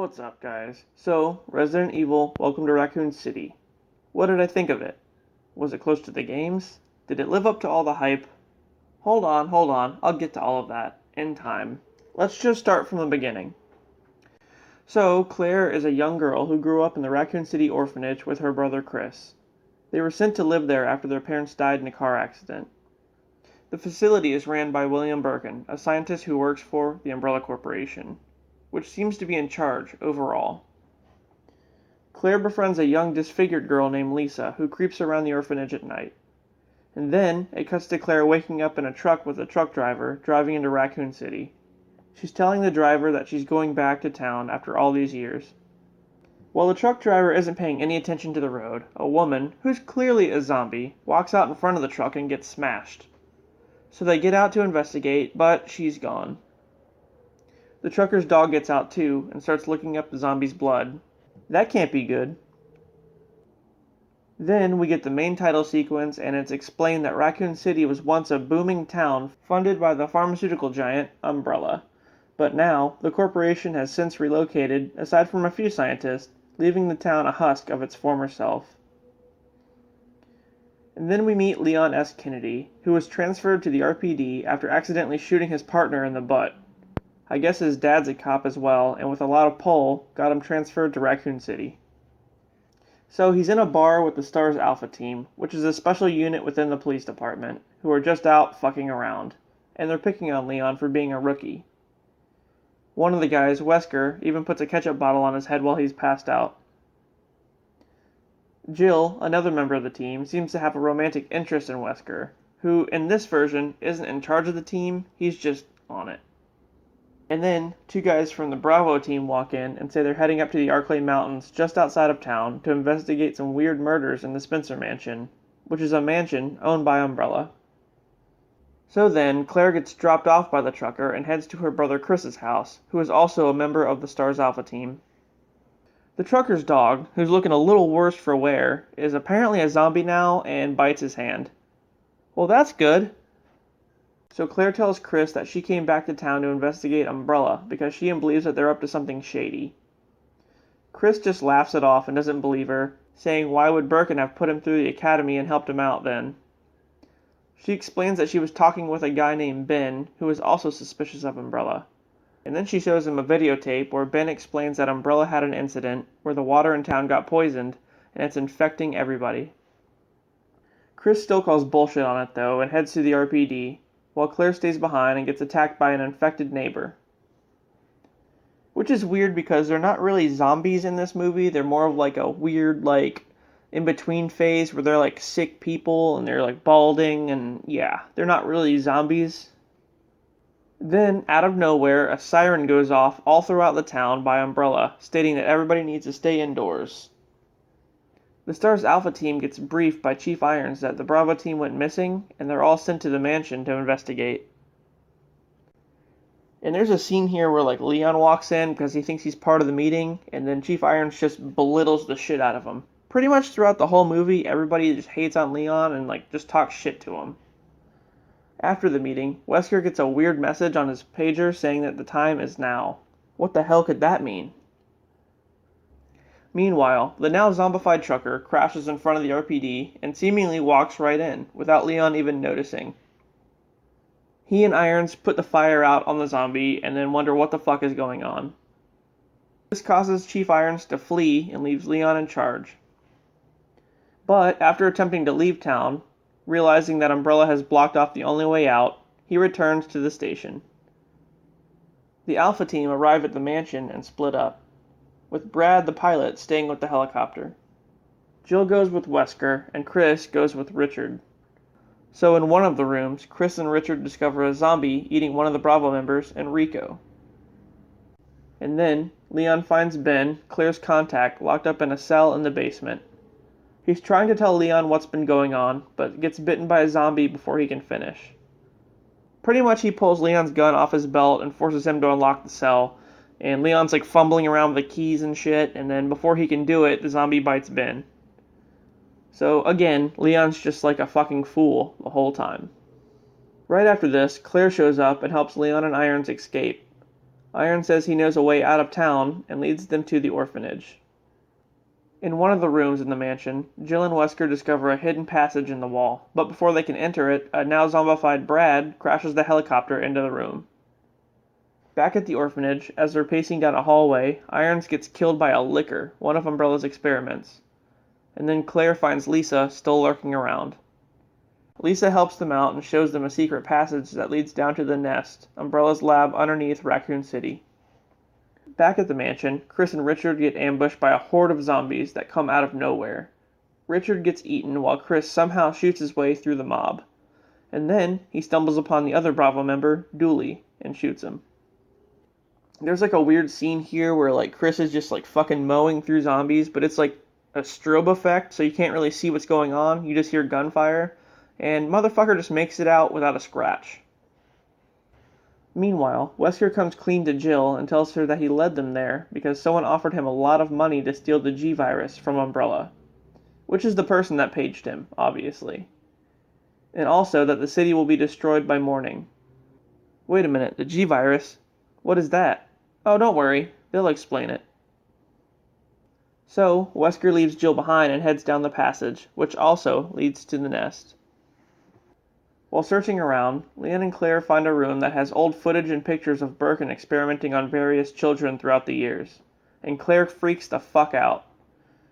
What's up, guys? So, Resident Evil, Welcome to Raccoon City. What did I think of it? Was it close to the games? Did it live up to all the hype? Hold on, I'll get to all of that, in time. Let's just start from the beginning. So, Claire is a young girl who grew up in the Raccoon City orphanage with her brother Chris. They were sent to live there after their parents died in a car accident. The facility is ran by William Birkin, a scientist who works for the Umbrella Corporation, which seems to be in charge overall. Claire befriends a young disfigured girl named Lisa, who creeps around the orphanage at night. And then, it cuts to Claire waking up in a truck with a truck driver, driving into Raccoon City. She's telling the driver that she's going back to town after all these years. While the truck driver isn't paying any attention to the road, a woman, who's clearly a zombie, walks out in front of the truck and gets smashed. So they get out to investigate, but she's gone. The trucker's dog gets out too, and starts licking up the zombie's blood. That can't be good. Then we get the main title sequence, and it's explained that Raccoon City was once a booming town funded by the pharmaceutical giant Umbrella. But now, the corporation has since relocated, aside from a few scientists, leaving the town a husk of its former self. And then we meet Leon S. Kennedy, who was transferred to the RPD after accidentally shooting his partner in the butt. I guess his dad's a cop as well, and with a lot of pull, got him transferred to Raccoon City. So he's in a bar with the S.T.A.R.S Alpha team, which is a special unit within the police department, who are just out fucking around, and they're picking on Leon for being a rookie. One of the guys, Wesker, even puts a ketchup bottle on his head while he's passed out. Jill, another member of the team, seems to have a romantic interest in Wesker, who, in this version, isn't in charge of the team, he's just on it. And then, two guys from the Bravo team walk in and say they're heading up to the Arklay Mountains just outside of town to investigate some weird murders in the Spencer Mansion, which is a mansion owned by Umbrella. So then, Claire gets dropped off by the trucker and heads to her brother Chris's house, who is also a member of the S.T.A.R.S Alpha team. The trucker's dog, who's looking a little worse for wear, is apparently a zombie now and bites his hand. Well, that's good. So Claire tells Chris that she came back to town to investigate Umbrella because she believes that they're up to something shady. Chris just laughs it off and doesn't believe her, saying why would Birkin have put him through the academy and helped him out then? She explains that she was talking with a guy named Ben, who is also suspicious of Umbrella. And then she shows him a videotape where Ben explains that Umbrella had an incident where the water in town got poisoned and it's infecting everybody. Chris still calls bullshit on it though and heads to the RPD, while Claire stays behind and gets attacked by an infected neighbor. Which is weird because they're not really zombies in this movie, they're more of like a weird in-between phase where they're like sick people and they're like balding and yeah, they're not really zombies. Then, out of nowhere, a siren goes off all throughout the town by Umbrella, stating that everybody needs to stay indoors. The S.T.A.R.S Alpha team gets briefed by Chief Irons that the Bravo team went missing, and they're all sent to the mansion to investigate. And there's a scene here where Leon walks in because he thinks he's part of the meeting, and then Chief Irons just belittles the shit out of him. Pretty much throughout the whole movie, everybody just hates on Leon and just talks shit to him. After the meeting, Wesker gets a weird message on his pager saying that the time is now. What the hell could that mean? Meanwhile, the now zombified trucker crashes in front of the RPD and seemingly walks right in, without Leon even noticing. He and Irons put the fire out on the zombie and then wonder what the fuck is going on. This causes Chief Irons to flee and leaves Leon in charge. But after attempting to leave town, realizing that Umbrella has blocked off the only way out, he returns to the station. The Alpha team arrive at the mansion and split up, with Brad the pilot staying with the helicopter. Jill goes with Wesker, and Chris goes with Richard. So in one of the rooms, Chris and Richard discover a zombie eating one of the Bravo members, Enrico. And then, Leon finds Ben, Claire's contact, locked up in a cell in the basement. He's trying to tell Leon what's been going on, but gets bitten by a zombie before he can finish. Pretty much he pulls Leon's gun off his belt and forces him to unlock the cell, and Leon's fumbling around with the keys and shit, and then before he can do it, the zombie bites Ben. So again, Leon's just like a fucking fool the whole time. Right after this, Claire shows up and helps Leon and Irons escape. Iron says he knows a way out of town and leads them to the orphanage. In one of the rooms in the mansion, Jill and Wesker discover a hidden passage in the wall, but before they can enter it, a now zombified Brad crashes the helicopter into the room. Back at the orphanage, as they're pacing down a hallway, Irons gets killed by a licker, one of Umbrella's experiments. And then Claire finds Lisa still lurking around. Lisa helps them out and shows them a secret passage that leads down to the nest, Umbrella's lab underneath Raccoon City. Back at the mansion, Chris and Richard get ambushed by a horde of zombies that come out of nowhere. Richard gets eaten while Chris somehow shoots his way through the mob. And then he stumbles upon the other Bravo member, Dooley, and shoots him. There's like a weird scene here where like Chris is just like fucking mowing through zombies, but it's like a strobe effect, so you can't really see what's going on. You just hear gunfire, and motherfucker just makes it out without a scratch. Meanwhile, Wesker comes clean to Jill and tells her that he led them there because someone offered him a lot of money to steal the G-Virus from Umbrella, which is the person that paged him, obviously. And also that the city will be destroyed by morning. Wait a minute, the G-Virus? What is that? Oh, don't worry, they'll explain it. So, Wesker leaves Jill behind and heads down the passage, which also leads to the nest. While searching around, Leon and Claire find a room that has old footage and pictures of Birkin experimenting on various children throughout the years, and Claire freaks the fuck out.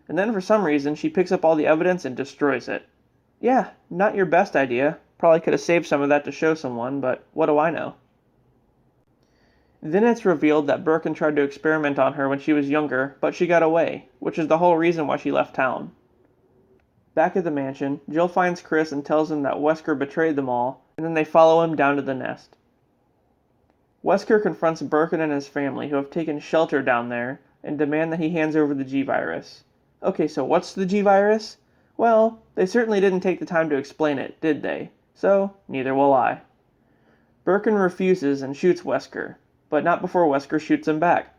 And then for some reason, she picks up all the evidence and destroys it. Yeah, not your best idea. Probably could have saved some of that to show someone, but what do I know? Then it's revealed that Birkin tried to experiment on her when she was younger, but she got away, which is the whole reason why she left town. Back at the mansion, Jill finds Chris and tells him that Wesker betrayed them all, and then they follow him down to the nest. Wesker confronts Birkin and his family, who have taken shelter down there, and demand that he hands over the G-Virus. Okay, so what's the G-Virus? Well, they certainly didn't take the time to explain it, did they? So, neither will I. Birkin refuses and shoots Wesker, but not before Wesker shoots him back.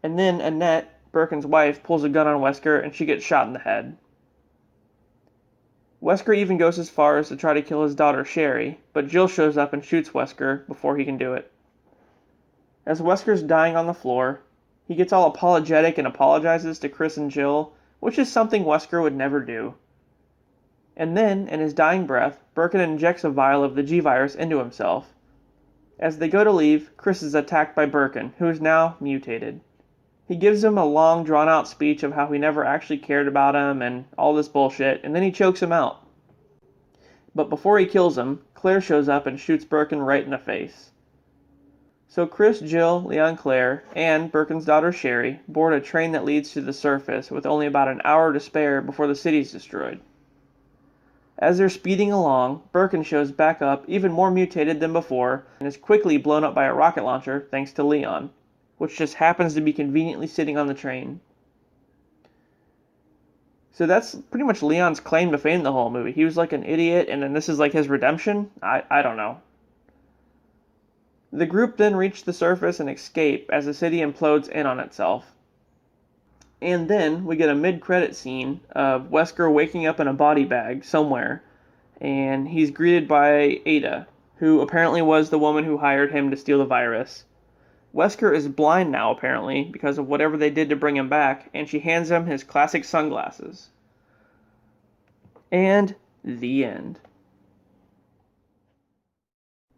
And then Annette, Birkin's wife, pulls a gun on Wesker and she gets shot in the head. Wesker even goes as far as to try to kill his daughter Sherry, but Jill shows up and shoots Wesker before he can do it. As Wesker's dying on the floor, he gets all apologetic and apologizes to Chris and Jill, which is something Wesker would never do. And then, in his dying breath, Birkin injects a vial of the G-Virus into himself. As they go to leave, Chris is attacked by Birkin, who is now mutated. He gives him a long, drawn-out speech of how he never actually cared about him and all this bullshit, and then he chokes him out. But before he kills him, Claire shows up and shoots Birkin right in the face. So Chris, Jill, Leon, Claire, and Birkin's daughter Sherry board a train that leads to the surface with only about an hour to spare before the city's destroyed. As they're speeding along, Birkin shows back up, even more mutated than before, and is quickly blown up by a rocket launcher thanks to Leon, which just happens to be conveniently sitting on the train. So that's pretty much Leon's claim to fame the whole movie. He was like an idiot, and then this is like his redemption? I don't know. The group then reach the surface and escape as the city implodes in on itself. And then we get a mid-credit scene of Wesker waking up in a body bag somewhere, and he's greeted by Ada, who apparently was the woman who hired him to steal the virus. Wesker is blind now, apparently, because of whatever they did to bring him back, and she hands him his classic sunglasses. And the end.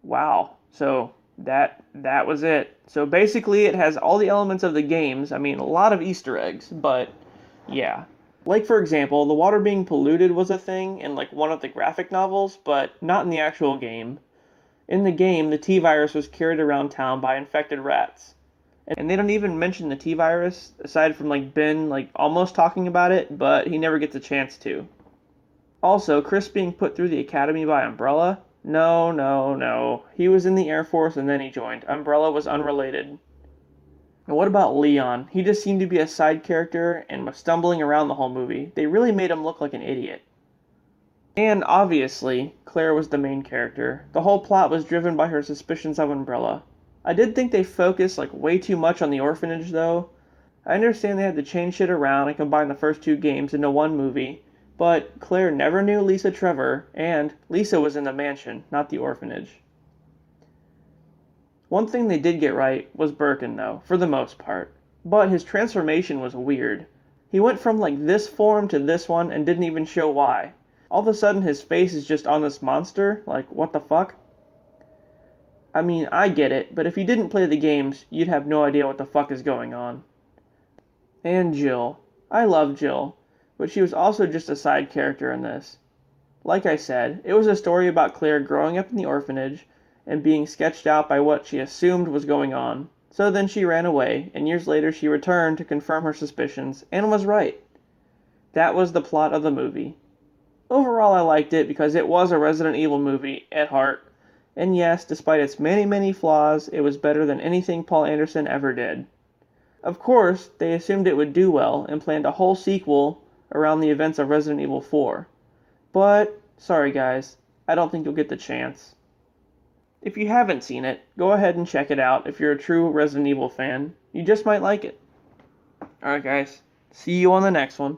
Wow. So that was it. So basically it has all the elements of the games. I mean, a lot of Easter eggs, but yeah. Like, for example, the water being polluted was a thing in like one of the graphic novels, but not in the actual game. In the game, the T-Virus was carried around town by infected rats. And they don't even mention the T-Virus, aside from like Ben like almost talking about it, but he never gets a chance to. Also, Chris being put through the academy by Umbrella? No. He was in the Air Force and then he joined. Umbrella was unrelated. And what about Leon? He just seemed to be a side character and was stumbling around the whole movie. They really made him look like an idiot. And obviously, Claire was the main character. The whole plot was driven by her suspicions of Umbrella. I did think they focused like way too much on the orphanage though. I understand they had to change shit around and combine the first two games into one movie, but Claire never knew Lisa Trevor, and Lisa was in the mansion, not the orphanage. One thing they did get right was Birkin, though, for the most part. But his transformation was weird. He went from like this form to this one and didn't even show why. All of a sudden his face is just on this monster, like what the fuck? I mean, I get it, but if you didn't play the games, you'd have no idea what the fuck is going on. And Jill. I love Jill, but she was also just a side character in this. Like I said, it was a story about Claire growing up in the orphanage and being sketched out by what she assumed was going on. So then she ran away, and years later she returned to confirm her suspicions, and was right. That was the plot of the movie. Overall, I liked it because it was a Resident Evil movie at heart, and yes, despite its many, many flaws, it was better than anything Paul Anderson ever did. Of course, they assumed it would do well and planned a whole sequel around the events of Resident Evil 4. But, sorry guys, I don't think you'll get the chance. If you haven't seen it, go ahead and check it out if you're a true Resident Evil fan. You just might like it. Alright guys, see you on the next one.